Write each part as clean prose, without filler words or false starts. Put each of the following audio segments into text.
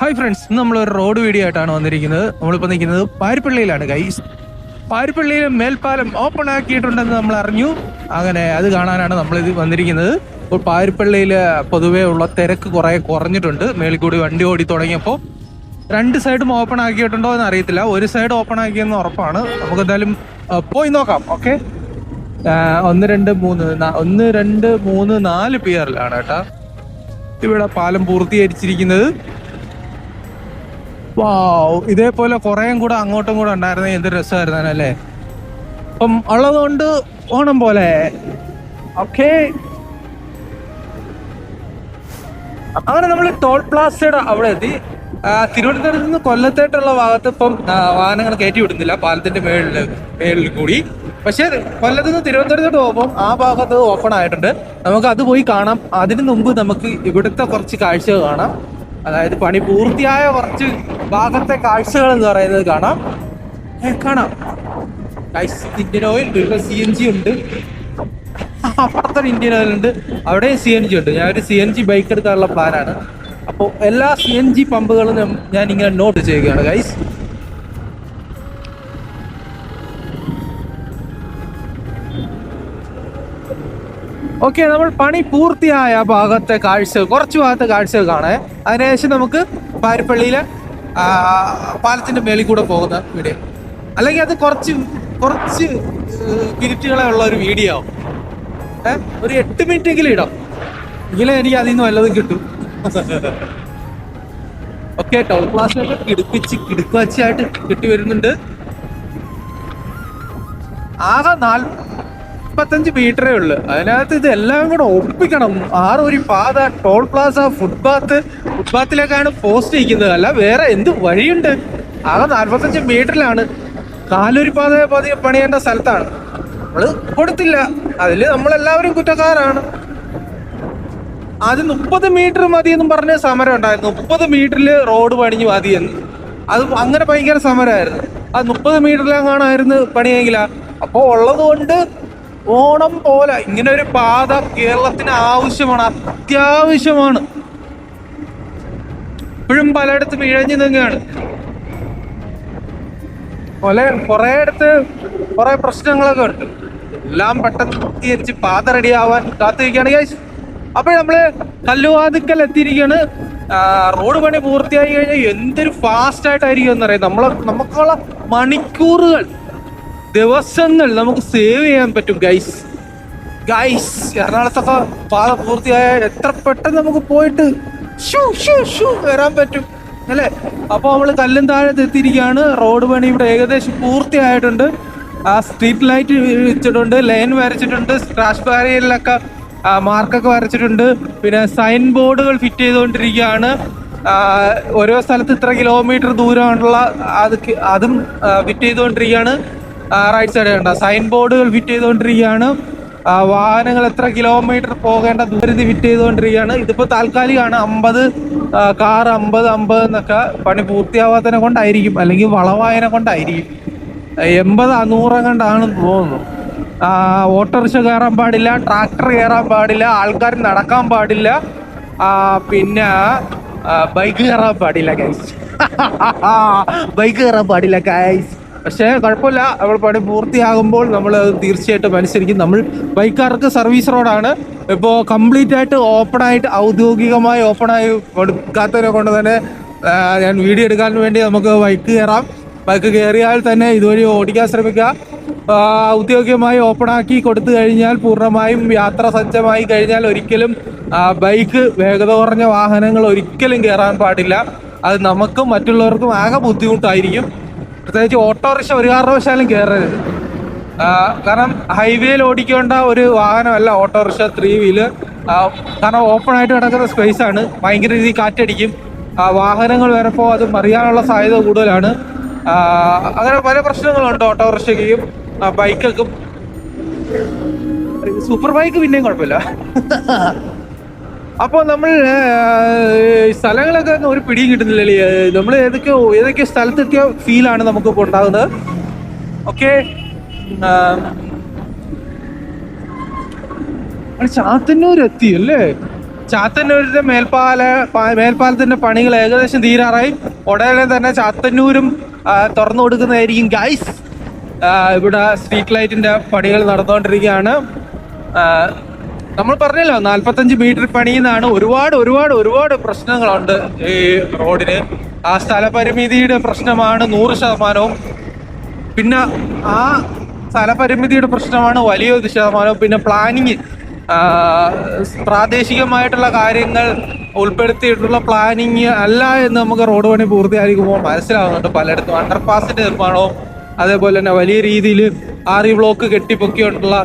Hi friends, ഇന്ന് നമ്മളൊരു road video ആയിട്ടാണ് വന്നിരിക്കുന്നത്. നമ്മളിപ്പോൾ നിൽക്കുന്നത് പാരിപ്പള്ളിയിലാണ് ഗൈസ്. പാരിപ്പള്ളിയിൽ മേൽപ്പാലം ഓപ്പൺ ആക്കിയിട്ടുണ്ടെന്ന് നമ്മൾ അറിഞ്ഞു. അങ്ങനെ അത് കാണാനാണ് നമ്മളിത് വന്നിരിക്കുന്നത്. ഇപ്പോൾ പാരിപ്പള്ളിയിൽ പൊതുവേ ഉള്ള തിരക്ക് കുറേ കുറഞ്ഞിട്ടുണ്ട്. മേളിൽ കൂടി വണ്ടി ഓടി തുടങ്ങിയപ്പോൾ രണ്ട് സൈഡും ഓപ്പൺ ആക്കിയിട്ടുണ്ടോ എന്ന് അറിയത്തില്ല. ഒരു സൈഡ് ഓപ്പൺ ആക്കിയെന്ന് ഉറപ്പാണ്. നമുക്ക് എന്തായാലും പോയി നോക്കാം. ഓക്കെ, 1 2 3 4 പിയറിലാണ് കേട്ടോ ഇവിടെ പാലം പൂർത്തീകരിച്ചിരിക്കുന്നത്. ഇതേപോലെ കുറേയും കൂടെ അങ്ങോട്ടും കൂടെ ഉണ്ടായിരുന്നെങ്കിൽ എന്ത് രസമായിരുന്നു അല്ലേ. അപ്പം ഉള്ളതുകൊണ്ട് ഓണം പോലെ. ഓക്കെ, അങ്ങനെ നമ്മൾ ടോൾ പ്ലാസയുടെ അവിടെ എത്തി. തിരുവനന്തപുരത്ത് നിന്ന് കൊല്ലത്തേട്ടുള്ള ഭാഗത്ത് ഇപ്പം വാഹനങ്ങൾ കയറ്റി വിടുന്നില്ല പാലത്തിന്റെ മേളിൽ കൂടി. പക്ഷെ കൊല്ലത്ത് നിന്ന് തിരുവനന്തപുരത്തോട്ട് പോകുമ്പോൾ ആ ഭാഗത്ത് ഓപ്പൺ ആയിട്ടുണ്ട്. നമുക്ക് അത് പോയി കാണാം. അതിനു മുമ്പ് നമുക്ക് ഇവിടുത്തെ കുറച്ച് കാഴ്ചകൾ കാണാം. അതായത് പണി പൂർത്തിയായ കുറച്ച് ഭാഗത്തെ കാഴ്ചകൾ എന്ന് പറയുന്നത് കാണാം. ഇന്ത്യൻ ഓയിൽ, CNG ഉണ്ട്. അപ്പുറത്തൊരു ഇന്ത്യൻ ഓയിൽ ഉണ്ട്, അവിടെ CNG ഉണ്ട്. ഞാനൊരു CNG ബൈക്ക് എടുക്കാനുള്ള പ്ലാനാണ്. അപ്പോൾ എല്ലാ CNG പമ്പുകളും ഞാൻ ഇങ്ങനെ നോട്ട് ചെയ്യുകയാണ് ഗൈസ്. ഓക്കെ, നമ്മൾ പണി പൂർത്തിയായ ഭാഗത്തെ കാഴ്ച, കുറച്ച് ഭാഗത്തെ കാഴ്ചകൾ കാണാൻ. അതിനുശേഷം നമുക്ക് പാരിപ്പള്ളിയിലെ പാലത്തിന്റെ മേളിൽ കൂടെ പോകുന്ന വീഡിയോ, അല്ലെങ്കിൽ അത് കുറച്ച് മിനിറ്റുകളെ ഉള്ള ഒരു വീഡിയോ ആവും. ഒരു 8 മിനിറ്റ് എങ്കിലും ഇടാം, എങ്കിലും എനിക്ക് അതിൽ നിന്ന് വല്ലതും കിട്ടും. ഓക്കെ, ടോൾ പ്ലാസയൊക്കെ കിടുക്കാച്ചായിട്ട് കിട്ടി വരുന്നുണ്ട്. ആകെ 45 മീറ്ററേ ഉള്ളു. അതിനകത്ത് ഇതെല്ലാം കൂടെ ഒപ്പിക്കണം. ഒരു പാത, ടോൾ പ്ലാസ, ഫുട്പാത്തിലേക്കാണ് പോസ്റ്റ് ഇരിക്കുന്നത്. അല്ല വേറെ എന്ത് വഴിയുണ്ട്? ആകെ 45 മീറ്ററിലാണ്. കാലൊരു പാത പണിയേണ്ട സ്ഥലത്താണ് നമ്മള് കൊടുത്തില്ല. അതില് നമ്മളെല്ലാവരും കുറ്റക്കാരാണ്. ആദ്യം 30 മീറ്റർ മതിയെന്നും പറഞ്ഞ സമരം ഉണ്ടായിരുന്നു. 30 മീറ്ററിൽ റോഡ് പണിഞ്ഞ് മതിയെന്ന്. അത് അങ്ങനെ ഭയങ്കര സമരമായിരുന്നു. ആ 30 മീറ്ററിലെങ്ങാണായിരുന്നു പണിയെങ്കിലാ. അപ്പോൾ ഉള്ളത് കൊണ്ട് ഓണം പോലെ ഇങ്ങനെ ഒരു പാത കേരളത്തിന് ആവശ്യമാണ്, അത്യാവശ്യമാണ്. ഇപ്പോഴും പലയിടത്തും ഇഴഞ്ഞു നിങ്ങുകയാണ്. കുറെ ഇടത്ത് കുറെ പ്രശ്നങ്ങളൊക്കെ ഉണ്ട്. എല്ലാം പെട്ടെന്ന് പൂർത്തീകരിച്ച് പാത റെഡി ആവാൻ കാത്തിരിക്കുകയാണ് ഗൈസ്. അപ്പോൾ നമ്മള് കല്ലുവാതിക്കൽ എത്തിയിരിക്കുകയാണ്. റോഡ് പണി പൂർത്തിയായി കഴിഞ്ഞാൽ എന്തൊരു ഫാസ്റ്റ് ആയിട്ടായിരിക്കും എന്നറിയാം. നമുക്കുള്ള മണിക്കൂറുകൾ, ദിവസങ്ങൾ നമുക്ക് സേവ് ചെയ്യാൻ പറ്റും ഗൈസ്. എറണാകുളത്തൊക്കെ പാത പൂർത്തിയായ എത്ര പെട്ടെന്ന് നമുക്ക് പോയിട്ട് വരാൻ പറ്റും അല്ലേ. അപ്പോൾ നമ്മൾ കല്ലും താഴത്ത് എത്തിയിരിക്കുകയാണ്. റോഡ് പണി ഇവിടെ ഏകദേശം പൂർത്തിയായിട്ടുണ്ട്. സ്ട്രീറ്റ് ലൈറ്റ് വെച്ചിട്ടുണ്ട്, ലൈൻ വരച്ചിട്ടുണ്ട്, സ്ക്രാച്ച് ബാരിയറിലൊക്കെ മാർക്കൊക്കെ വരച്ചിട്ടുണ്ട്. പിന്നെ സൈൻ ബോർഡുകൾ ഫിറ്റ് ചെയ്തുകൊണ്ടിരിക്കുകയാണ്. ഓരോ സ്ഥലത്ത് ഇത്ര കിലോമീറ്റർ ദൂരമുള്ള അതും ഫിറ്റ് ചെയ്തുകൊണ്ടിരിക്കുകയാണ്. റൈറ്റ് സൈഡ് കണ്ട സൈൻ ബോർഡുകൾ ഫിറ്റ് ചെയ്തുകൊണ്ടിരിക്കുകയാണ്. വാഹനങ്ങൾ എത്ര കിലോമീറ്റർ പോകേണ്ട ദൂരത്തിൽ ഫിറ്റ് ചെയ്തുകൊണ്ടിരിക്കുകയാണ്. ഇതിപ്പോൾ താൽക്കാലികമാണ്. 50 കാർ 50 എന്നൊക്കെ പണി പൂർത്തിയാവാത്തതിനെ കൊണ്ടായിരിക്കും, അല്ലെങ്കിൽ വളവായതിനെ കൊണ്ടായിരിക്കും. 80-100 കണ്ടാണെന്ന് തോന്നുന്നു. ഓട്ടോറിക്ഷ കയറാൻ പാടില്ല, ട്രാക്ടർ കയറാൻ പാടില്ല, ആൾക്കാർ നടക്കാൻ പാടില്ല, പിന്നെ ബൈക്ക് കയറാൻ പാടില്ല ഗൈസ്. ബൈക്ക് കയറാൻ പാടില്ല ഗൈസ്. പക്ഷേ കുഴപ്പമില്ല, നമ്മൾ പണി പൂർത്തിയാകുമ്പോൾ നമ്മൾ തീർച്ചയായിട്ടും അനുസരിക്കും. നമ്മൾ ബൈക്കാർക്ക് സർവീസ് റോഡാണ് ഇപ്പോൾ കംപ്ലീറ്റ് ആയിട്ട് ഓപ്പണായിട്ട്, ഔദ്യോഗികമായി ഓപ്പണായി കൊടുക്കാത്തതിനെ കൊണ്ട് തന്നെ ഞാൻ വീഡിയോ എടുക്കാൻ വേണ്ടി നമുക്ക് ബൈക്ക് കയറാം. ബൈക്ക് കയറിയാൽ തന്നെ ഇതുവഴി ഓടിക്കാൻ ശ്രമിക്കുക. ഔദ്യോഗികമായി ഓപ്പണാക്കി കൊടുത്തു കഴിഞ്ഞാൽ, പൂർണ്ണമായും യാത്ര സജ്ജമായി കഴിഞ്ഞാൽ ഒരിക്കലും ബൈക്ക്, വേഗത കുറഞ്ഞ വാഹനങ്ങൾ ഒരിക്കലും കയറാൻ പാടില്ല. അത് നമുക്കും മറ്റുള്ളവർക്കും ആകെ ബുദ്ധിമുട്ടായിരിക്കും. പ്രത്യേകിച്ച് ഓട്ടോറിക്ഷ ഒരു കാരണവശാലും കയറരുത്. കാരണം ഹൈവേയിൽ ഓടിക്കേണ്ട ഒരു വാഹനമല്ല ഓട്ടോറിക്ഷ 3 വീല്. കാരണം ഓപ്പൺ ആയിട്ട് കിടക്കുന്ന സ്പേസ് ആണ്. ഭയങ്കര രീതിയിൽ കാറ്റടിക്കും. വാഹനങ്ങൾ വരുമ്പോൾ അത് മറിയാനുള്ള സാധ്യത കൂടുതലാണ്. അങ്ങനെ പല പ്രശ്നങ്ങളുണ്ട് ഓട്ടോറിക്ഷയ്ക്കും ബൈക്കൊക്കും. സൂപ്പർ ബൈക്ക് പിന്നെയും കുഴപ്പമില്ല. അപ്പോൾ നമ്മൾ സ്ഥലങ്ങളൊക്കെ ഒരു പിടിയും കിട്ടുന്നില്ലല്ലേ. നമ്മൾ ഏതൊക്കെ സ്ഥലത്തെത്തിയ ഫീലാണ് നമുക്കിപ്പോൾ ഉണ്ടാകുന്നത്. ഓക്കെ, ചാത്തന്നൂർ എത്തി അല്ലേ. ചാത്തന്നൂരിന്റെ മേൽപ്പാലത്തിന്റെ പണികൾ ഏകദേശം തീരാറായി. ഉടനെ തന്നെ ചാത്തന്നൂരും തുറന്നു കൊടുക്കുന്നതായിരിക്കും ഗൈസ്. ഇവിടെ സ്ട്രീറ്റ് ലൈറ്റിന്റെ പണികൾ നടന്നുകൊണ്ടിരിക്കുകയാണ്. നമ്മൾ പറഞ്ഞല്ലോ 45 മീറ്റർ പണിയുന്നതാണ്. ഒരുപാട് പ്രശ്നങ്ങളുണ്ട് ഈ റോഡിന്. ആ സ്ഥലപരിമിതിയുടെ പ്രശ്നമാണ് 100%. പിന്നെ ആ സ്ഥലപരിമിതിയുടെ പ്രശ്നമാണ് വലിയൊരു ശതമാനവും. പിന്നെ പ്ലാനിങ്, പ്രാദേശികമായിട്ടുള്ള കാര്യങ്ങൾ ഉൾപ്പെടുത്തിയിട്ടുള്ള പ്ലാനിങ് അല്ല എന്ന് നമുക്ക് റോഡ് പണി പൂർത്തിയായിരിക്കുമ്പോൾ മനസ്സിലാവുന്നുണ്ട്. പലയിടത്തും അണ്ടർപാസിന്റെ നിർമ്മാണവും അതേപോലെ തന്നെ വലിയ രീതിയിൽ ആറി ബ്ലോക്ക് കെട്ടിപ്പൊക്കിയിട്ടുള്ള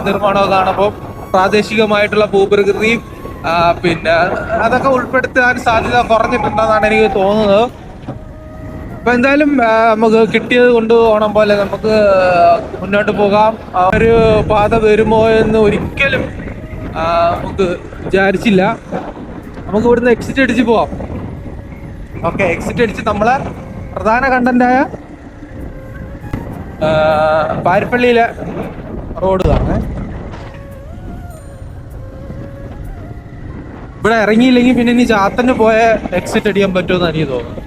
നിർമ്മാണമൊക്കെ കാണുമ്പോൾ പ്രാദേശികമായിട്ടുള്ള ഭൂപ്രകൃതിയും പിന്നെ അതൊക്കെ ഉൾപ്പെടുത്താൻ സാധ്യത കുറഞ്ഞിട്ടുണ്ടെന്നാണ് എനിക്ക് തോന്നുന്നത്. അപ്പൊ എന്തായാലും നമുക്ക് കിട്ടിയത് കൊണ്ട് ഓണം പോലെ നമുക്ക് മുന്നോട്ട് പോകാം. ഒരു പാത വരുമോ എന്ന് ഒരിക്കലും നമുക്ക് വിചാരിച്ചില്ല. നമുക്ക് ഇവിടുന്ന് എക്സിറ്റ് അടിച്ച് പോവാം. ഓക്കെ, എക്സിറ്റ് അടിച്ച് നമ്മളെ പ്രധാന കണ്ടന്റായ പാരിപ്പള്ളിയിലെ റോഡ് കാണേ. ഇവിടെ ഇറങ്ങിയില്ലെങ്കിൽ പിന്നെ ഇനി ചാത്തന് പോയ എക്സിറ്റ് അടിക്കാൻ പറ്റുമെന്ന് എനിക്ക് തോന്നുന്നു.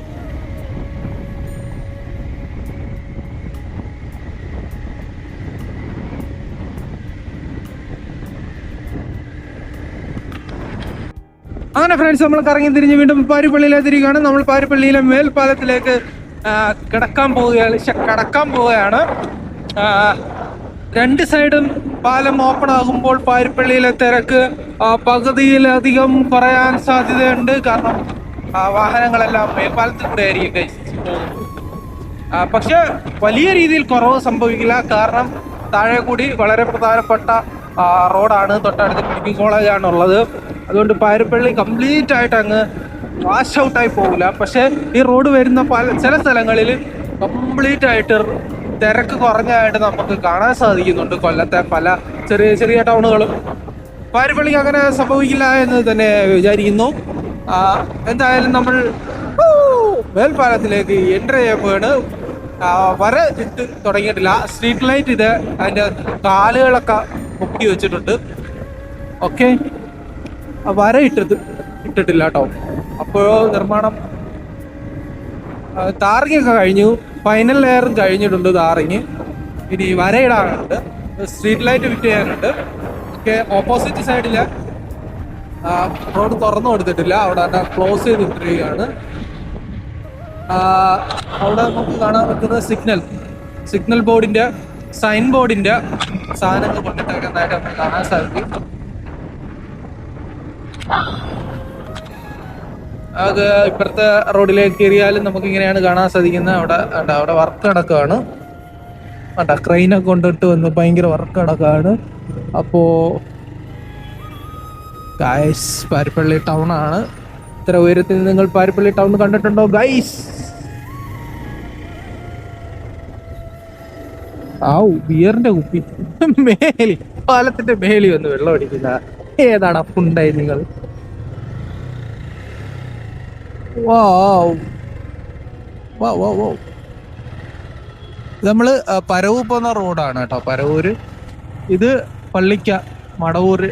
അങ്ങനെ ഫ്രണ്ട്സ്, നമ്മൾ കറങ്ങി തിരിഞ്ഞ് വീണ്ടും പാരിപ്പള്ളിയിലേക്ക് തിരികെയാണ്. നമ്മൾ പാരിപ്പള്ളിയിലെ മേൽപ്പാലത്തിലേക്ക് കടക്കാൻ പോവുകയാണ്. രണ്ട് സൈഡും പാലം ഓപ്പൺ ആകുമ്പോൾ പാരിപ്പള്ളിയിലെ തിരക്ക് പകുതിയിലധികം കുറയാൻ സാധ്യതയുണ്ട്. കാരണം വാഹനങ്ങളെല്ലാം മേൽപ്പാലത്തിൽ കൂടെ ആയിരിക്കും പക്ഷെ വലിയ രീതിയിൽ കുറവ് സംഭവിക്കില്ല. കാരണം താഴെ കൂടി വളരെ പ്രധാനപ്പെട്ട റോഡാണ്, തൊട്ടടുത്ത് മെഡിക്കൽ കോളേജാണുള്ളത്. അതുകൊണ്ട് പാരിപ്പള്ളി കംപ്ലീറ്റ് ആയിട്ട് അങ്ങ് വാഷ് ഔട്ടായി പോകില്ല. പക്ഷെ ഈ റോഡ് വരുന്ന ചില സ്ഥലങ്ങളിൽ കംപ്ലീറ്റ് ആയിട്ട് തിരക്ക് കുറഞ്ഞായിട്ട് നമുക്ക് കാണാൻ സാധിക്കുന്നുണ്ട്. കൊല്ലത്തെ പല ചെറിയ ചെറിയ ടൗണുകളും. പാരിപ്പള്ളിക്ക് അങ്ങനെ സംഭവിക്കില്ല എന്ന് തന്നെ വിചാരിക്കുന്നു. എന്തായാലും നമ്മൾ മേൽപ്പാലത്തിലേക്ക് എൻ്റർ ചെയ്യപ്പോഴാണ്. വര ഇട്ട് തുടങ്ങിയിട്ടില്ല. സ്ട്രീറ്റ് ലൈറ്റ് ഇത് അതിൻ്റെ കാലുകളൊക്കെ പൊക്കി വെച്ചിട്ടുണ്ട്. ഓക്കെ, വര ഇട്ടിട്ടില്ല കേട്ടോ. അപ്പോഴോ നിർമ്മാണം താറിങ്ങൊക്കെ കഴിഞ്ഞു, ഫൈനൽ ലെയറും കഴിഞ്ഞിട്ടുണ്ട് താറിങ്. ഇനി വരയിടാനുണ്ട്, സ്ട്രീറ്റ് ലൈറ്റ് ഫിറ്റ് ചെയ്യാനുണ്ട്. ഓക്കെ, ഓപ്പോസിറ്റ് സൈഡിൽ റോഡ് തുറന്നു കൊടുത്തിട്ടില്ല, അവിടെ തന്നെ ക്ലോസ് ചെയ്തിട്ടിരിക്കുകയാണ്. അവിടെ നമുക്ക് കാണാൻ പറ്റുന്ന സിഗ്നൽ ബോർഡിന്റെ സൈൻ ബോർഡിന്റെ സാധനങ്ങൾ കൊണ്ടിട്ടേക്കുന്നതായിട്ട് നമുക്ക് കാണാൻ സാധിക്കും. അത് ഇപ്പുറത്തെ റോഡിലേക്ക് കയറിയാലും നമുക്ക് ഇങ്ങനെയാണ് കാണാൻ സാധിക്കുന്നത്. അവിടെ വർക്ക് നടക്കുകയാണ്. ക്രെയിനൊക്കെ കൊണ്ടിട്ട് വന്ന് ഭയങ്കര വർക്ക് നടക്കുകയാണ്. അപ്പോ ഗൈസ്, പാരിപ്പള്ളി ടൗൺ ആണ്. ഇത്ര ഉയരത്തിൽ നിങ്ങൾ പാരിപ്പള്ളി ടൗൺ കണ്ടിട്ടുണ്ടോ ഗൈസ്? ബിയറിന്റെ കുപ്പി പാലത്തിന്റെ മേലി വന്ന് വെള്ളം അടിക്കുന്ന ഏതാണ് അപ്പുണ്ടായി നിങ്ങൾ? നമ്മള് പരവൂർ പോകുന്ന റോഡാണ് കേട്ടോ. പരവൂര്, ഇത് പള്ളിക്ക, മടവൂര്,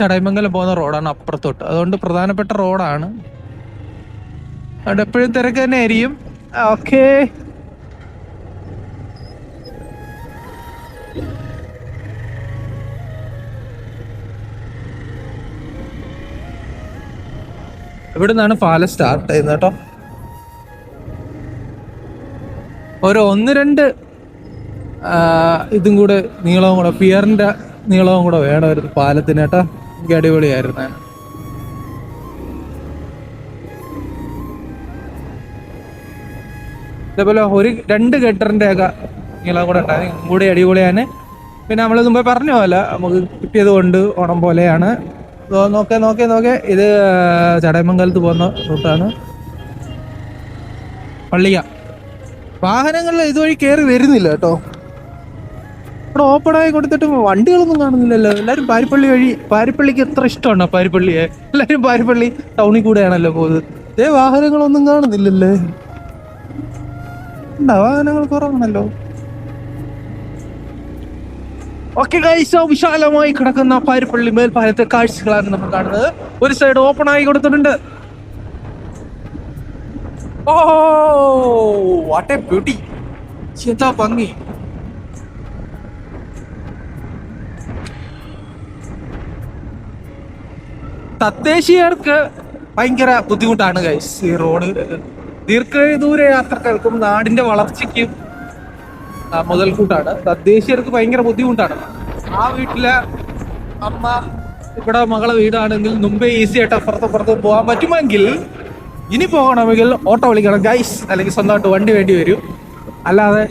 ചടയമംഗലം പോകുന്ന റോഡാണ് അപ്പുറത്തോട്ട്. അതുകൊണ്ട് പ്രധാനപ്പെട്ട റോഡാണ്. അതുകൊണ്ട് എപ്പോഴും തിരക്ക് തന്നെ ആയിരിക്കും. ഓക്കെ, ഇവിടെ നിന്നാണ് പാലം സ്റ്റാർട്ട് ചെയ്യുന്നത് കേട്ടോ. ഒരു 1-2 ഇതും കൂടെ നീളവും കൂടെ, പിയറിന്റെ നീളവും കൂടെ വേണമായിരുന്നു പാലത്തിന് കേട്ടോ. എനിക്ക് അടിപൊളിയായിരുന്നു. ഇതേപോലെ 2 ഗട്ടറിന്റെ ഒക്കെ നീളം കൂടെ ഉണ്ടായിരുന്നു, കൂടെ അടിപൊളിയാണ്. പിന്നെ നമ്മൾ മുമ്പേ പറഞ്ഞ പോലെ നമുക്ക് കിട്ടിയത് കൊണ്ട് ഓണം പോലെയാണ്. നോക്കേ ഇത് ചടയമംഗലത്ത് പോകുന്ന റൂട്ടാണ്. പള്ളിക വാഹനങ്ങളിൽ ഇതുവഴി കയറി വരുന്നില്ല കേട്ടോ. ഇവിടെ ഓപ്പണായി കൊടുത്തിട്ട് വണ്ടികളൊന്നും കാണുന്നില്ലല്ലോ. എല്ലാവരും പാരിപ്പള്ളിക്ക് എത്ര ഇഷ്ടമാണോ പാരിപ്പള്ളിയെ? എല്ലാവരും പാരിപ്പള്ളി ടൗണിൽ കൂടെയാണല്ലോ പോകുന്നത്. ഇതേ വാഹനങ്ങളൊന്നും കാണുന്നില്ലല്ലേ. വാഹനങ്ങൾ കുറവാണല്ലോ. ഓക്കെ ഗൈസ്, വിശാലമായി കിടക്കുന്ന പാരിപ്പള്ളി മേൽപ്പാലത്തെ കാഴ്ചകളാണ് നമ്മൾ കാണുന്നത്. ഒരു സൈഡ് ഓപ്പൺ ആയി കൊടുത്തിട്ടുണ്ട്. ഓ വാട്ട് എ ബ്യൂട്ടി, എന്താ ഭംഗി. തദ്ദേശീയർക്ക് ഭയങ്കര ബുദ്ധിമുട്ടാണ് ഗൈസ് ഈ റോഡ്. ദീർഘദൂര യാത്രകൾക്കും നാടിന്റെ വളർച്ചയ്ക്കും മുതൽക്കൂട്ടാണ്. തദ്ദേശീയർക്ക് ഭയങ്കര ബുദ്ധിമുട്ടാണ്. ആ വീട്ടിലെ അമ്മ ഇവിടെ മകളെ വീടാണെങ്കിൽ മുമ്പേ ഈസി ആയിട്ട് അപ്പുറത്ത് പോകാൻ പറ്റുമെങ്കിൽ ഇനി പോകണമെങ്കിൽ ഓട്ടോ വിളിക്കണം ഗൈസ്, അല്ലെങ്കിൽ സ്വന്തമായിട്ട് വണ്ടി വേണ്ടി വരും. അല്ലാതെ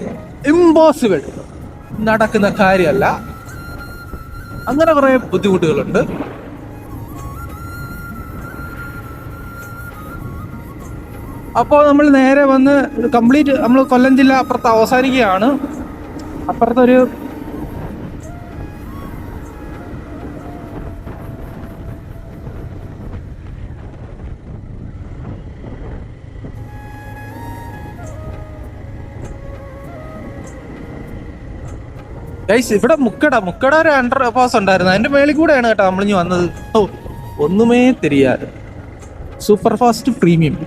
ഇമ്പോസിബിൾ, നടക്കുന്ന കാര്യമല്ല. അങ്ങനെ കുറെ ബുദ്ധിമുട്ടുകളുണ്ട്. അപ്പോൾ നമ്മൾ നേരെ വന്ന് കംപ്ലീറ്റ് നമ്മൾ കൊല്ലം ജില്ല അപ്പുറത്ത് അവസാനിക്കുകയാണ്. അപ്പുറത്തൊരു ഇവിടെ മുക്കട ഒരു അണ്ടർ പാസ് ഉണ്ടായിരുന്നു. അതിന്റെ മേളിൽ കൂടെയാണ് കേട്ടോ നമ്മളിഞ്ഞ് വന്നത്. ഓ ഒന്നുമേ தெரியாது. Super fast premium.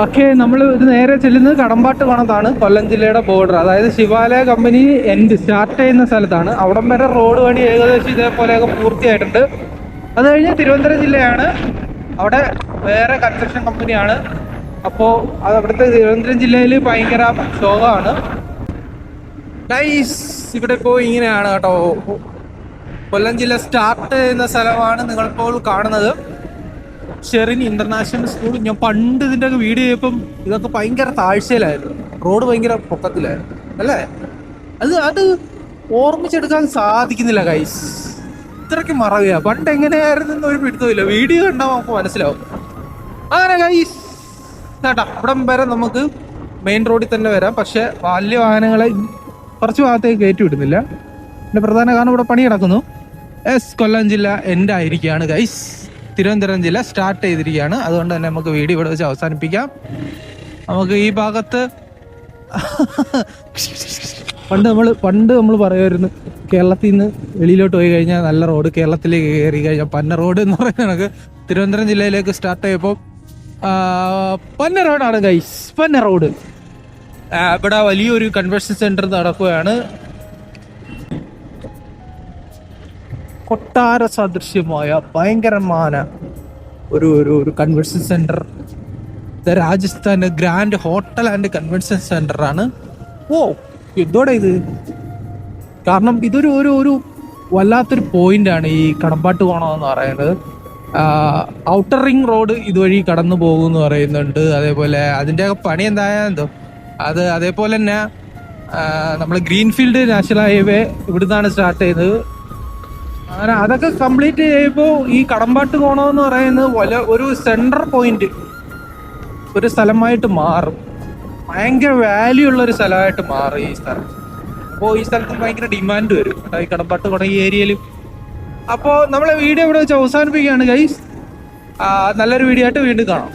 ഓക്കെ, നമ്മൾ ഇത് നേരെ ചെല്ലുന്നത് കടമ്പാട്ട് കോണത്താണ്, കൊല്ലം ജില്ലയുടെ ബോർഡർ. അതായത് ശിവാലയ കമ്പനി സ്റ്റാർട്ട് ചെയ്യുന്ന സ്ഥലത്താണ്. അവിടം വരെ റോഡ് പണി ഏകദേശം ഇതേപോലെയൊക്കെ പൂർത്തിയായിട്ടുണ്ട്. അത് കഴിഞ്ഞ് തിരുവനന്തപുരം ജില്ലയാണ്, അവിടെ വേറെ കൺസ്ട്രക്ഷൻ കമ്പനിയാണ്. അപ്പോൾ അത് അവിടുത്തെ തിരുവനന്തപുരം ജില്ലയിൽ ഭയങ്കര ശോകമാണ് ഗൈസ്. ഇവിടെ ഇപ്പോൾ ഇങ്ങനെയാണ് കേട്ടോ. കൊല്ലം ജില്ല സ്റ്റാർട്ട് ചെയ്യുന്ന സ്ഥലമാണ് നിങ്ങളിപ്പോൾ കാണുന്നത്, ഷെറിൻ ഇന്റർനാഷണൽ സ്കൂൾ. ഞാൻ പണ്ട് ഇതിൻ്റെ ഒക്കെ വീഡിയോ ചെയ്യപ്പം ഇതൊക്കെ ഭയങ്കര താഴ്ചയിലായിരുന്നു, റോഡ് ഭയങ്കര പൊക്കത്തിലായിരുന്നു അല്ലേ. അത് ഓർമ്മിച്ചെടുക്കാൻ സാധിക്കുന്നില്ല ഗൈസ്, ഇത്രയ്ക്ക് മറവിയാ. പണ്ട് എങ്ങനെയായിരുന്നു ഒരു പിടുത്തമില്ല, വീഡിയോ കണ്ടാൽ നമുക്ക് മനസ്സിലാവും. അങ്ങനെ ഗൈസ് കേട്ടാ, ഇവിടം വരെ നമുക്ക് മെയിൻ റോഡിൽ തന്നെ വരാം. പക്ഷെ വലിയ വാഹനങ്ങളെ കുറച്ച് ഭാഗത്തേക്ക് കയറ്റി വിടുന്നില്ല. പിന്നെ പ്രധാന കാരണം ഇവിടെ പണി കിടക്കുന്നു. കൊല്ലം ജില്ല എൻഡ് ആയിരിക്കുകയാണ് ഗൈസ്. തിരുവനന്തപുരം ജില്ല സ്റ്റാർട്ട് ചെയ്തിരിക്കുകയാണ്. അതുകൊണ്ട് തന്നെ നമുക്ക് വീഡിയോ ഇവിടെ വെച്ച് അവസാനിപ്പിക്കാം. നമുക്ക് ഈ ഭാഗത്ത് പണ്ട് നമ്മൾ പറയുമായിരുന്നു, കേരളത്തിൽ നിന്ന് വെളിയിലോട്ട് പോയി കഴിഞ്ഞാൽ നല്ല റോഡ്, കേരളത്തിലേക്ക് കയറി കഴിഞ്ഞാൽ പന്ന റോഡ് എന്ന് പറയുന്ന കണക്ക് തിരുവനന്തപുരം ജില്ലയിലേക്ക് സ്റ്റാർട്ട് ചെയ്യപ്പോൾ പന്ന റോഡാണ് ഗൈസ്, പന്ന റോഡ്. ഇവിടെ വലിയൊരു കൺവെൻഷൻ സെന്റർ നടക്കുകയാണ്. കൊട്ടാര സദൃശ്യമായ ഭയങ്കരമായ ഒരു കൺവെൻഷൻ സെന്റർ. രാജസ്ഥാന്റെ grand hotel and convention centre ആണ്. ഓ എന്തോടെ ഇത്, കാരണം ഇതൊരു ഒരു വല്ലാത്തൊരു പോയിന്റ് ആണ് ഈ കടമ്പാട്ട് കോണമെന്ന് പറയുന്നത്. ഔട്ടർ റിംഗ് റോഡ് ഇതുവഴി കടന്നു പോകുമെന്ന് പറയുന്നുണ്ട്. അതേപോലെ അതിൻ്റെ പണി എന്തായാലും അത് അതേപോലെ തന്നെ നമ്മൾ ഗ്രീൻഫീൽഡ് നാഷണൽ ഹൈവേ ഇവിടുന്നാണ് സ്റ്റാർട്ട് ചെയ്തത്. അങ്ങനെ അതൊക്കെ കംപ്ലീറ്റ് ചെയ്യുമ്പോൾ ഈ കടമ്പാട്ട് കോണമെന്ന് പറയുന്നത് ഒരു സെൻട്രൽ പോയിന്റ്, ഒരു സ്ഥലമായിട്ട് മാറും. ഭയങ്കര വാല്യൂ ഉള്ള ഒരു സ്ഥലമായിട്ട് മാറും ഈ സ്ഥലം. അപ്പോൾ ഈ സ്ഥലത്ത് ഭയങ്കര ഡിമാൻഡ് വരും കേട്ടോ, ഈ കടമ്പാട്ട് കോണം ഈ ഏരിയയിൽ. അപ്പോൾ നമ്മളെ വീഡിയോ ഇവിടെ വെച്ച് അവസാനിപ്പിക്കുകയാണ് ഗൈസ്. നല്ലൊരു വീഡിയോ ആയിട്ട് വീണ്ടും കാണാം.